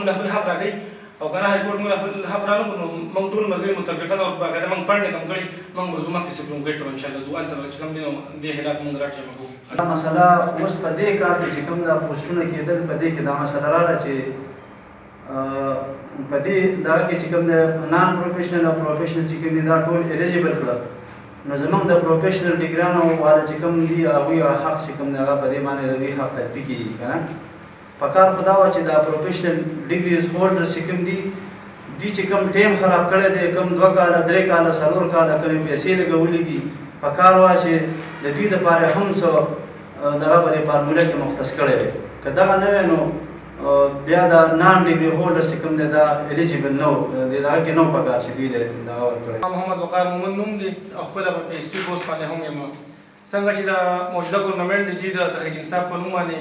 موږ خپل حق راکړي او کنه هاي کورټ موږ خپل حق رانه کړو موږ ټول ملګري متفقه او باقاعده موږ پړنه کم کړي موږ به زما کې سپلوم ګټو ان شاء الله زوال ته چې کوم دینو دې هدایت موږ راځي موږ دا مسله اوس په دې کار کې چې کوم دا پوسټونه کېدل په دې کې دا مسله راځي چې په دې دا کې چې کوم د نان پروفیشنل او پروفیشنل چې کوم دا ټول الیجیبل کړه نو زمونږ د پروفیشنل ډیګرانو والا چې کوم دي هغوی حق چې کوم دی هغه په دې باندې د دوی حق تطبیق کېږي که نه په کار خو دا وه چې دا پروفیشنل ډیګریز هولډرز چې کوم دي دوی چې کوم ټایم خراب کړی دی کوم 2 کاله 3 کاله 4 کاله کومې پیسې لګولې دي په کار وه چې د دوی دپاره هم څه دغه به دې فارموله کې مختص کړی دی که دغه نه وی نو بیا دا نان ډیګري هولډرز چې کوم دی دا الیجیبل نه و د هغه کې نه و په کار چې دوی دغه ورکړی محمد وقار مومن نوم دی او خپله په پی ایچ ډي پوسټ باندې هم یم څنګه چې دا موجوده ګورنمنټ دی دوی د تحریک انصاف په نوم باندې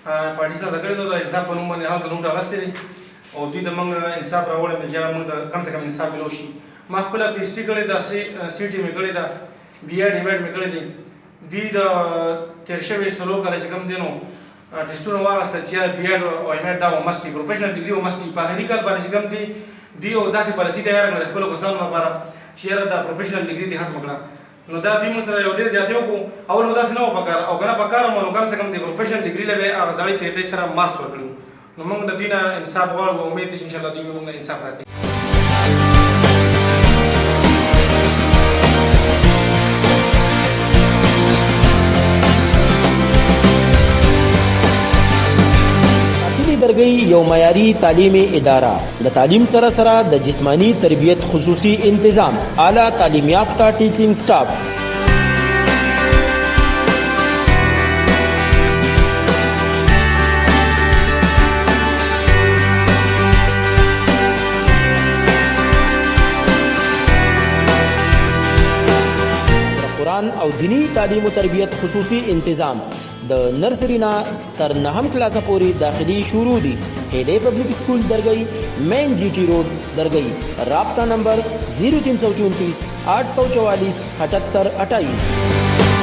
پارټي سره کړی دی د انصاف په نوم باندې هلته نوټ اخیستی دی او دوی د موږ انصاف راوړی دی چې موږ د کم سے کم انصاف میلو شي ما خپله پی ایچ ډي کړې ده سی ټي مې کړې ده بي ایډ ایم ایډ مې کړی دی دوی د تېر شوي 4 کاله چې کوم دی نو ټسټونه واخیستل چې بي ایډ او ایم ایډ دا مسټي پروفیشنل ډیګري او مسټي په آخري کال باندې چې کوم دی دوی یو داسې پالیسي تیاره کړه د خپلو کسانو لپاره چې یاره دا پروفیشنل ډیګري دې ختمه کړه نو دا دوی موږ سره یو ډېر زیاتې وکړو اول نو داسې نه وه په کار او که نه په کار هم نو کم سے کم د پروفیشنل ډیګري له به هغه زړې طریقې سره مارکس ورکړي نو موږ د دوی نه انصاف غواړو او امید دی چې انشاءالله دوی به موږ نه انصاف راکړي درگئی یو معیاری تعلیمی ادارہ د تعلیم سره سره د جسمانی تربیت خصوصی انتظام اعلی تعلیم یافتہ ٹیچنگ سٹاف قرآن او دینی تعلیم و تربیت خصوصی انتظام د نرسری نا تر 9م کلاس پورې داخلي شروع دي هډې پبلک سکول درگئی مین جی ٹی روڈ درگئی رابطہ نمبر 0334 844 78 28